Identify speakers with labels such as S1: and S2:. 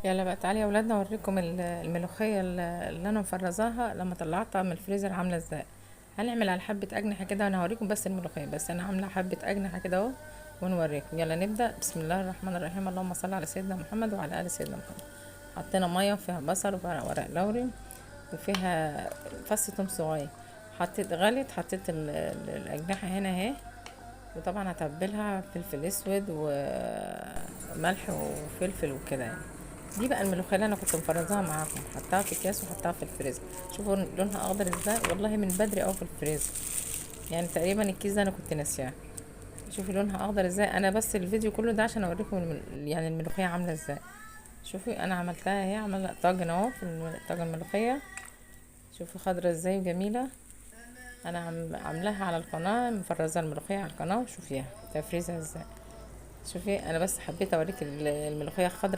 S1: يلا بقى تعالي يا ولادنا اوريكم الملوخيه اللي انا مفرزاها لما طلعتها من الفريزر عامله ازاي. هنعمل على حبه اجنحه كده، وانا هوريكم بس الملوخيه، بس انا عامله حبه اجنحه كده اهو ونوريكم. يلا نبدا. بسم الله الرحمن الرحيم. اللهم صل على سيدنا محمد وعلى ال سيدنا محمد. حطينا ميه فيها بصل وورق لوري وفيها فص ثوم صغير. حطيت غليت، حطيت الاجنحه هنا اهي. وطبعا هتبلها فلفل اسود وملح وفلفل وكده يعني. دي بقى الملوخيه اللي انا كنت مفرزاها معاكم، حطها في اكياس وحطها في الفريزر. شوفوا لونها اخضر ازاي، والله من بدري اوي في الفريزر، يعني تقريبا الكيس ده انا كنت ناسياه. شوفي لونها اخضر ازاي. انا بس الفيديو كله ده عشان اوريكم يعني الملوخيه عامله ازاي. شوفي انا عملتها اهي، عملت طاجن اهو في طاجن ملوخيه. شوفي خضرة ازاي وجميله. انا عاملاها على القناه، مفرزه الملوخيه على القناه، وشوفيها تفريزها ازاي. شوفي انا بس حبيت اوريك الملوخيه الخضراء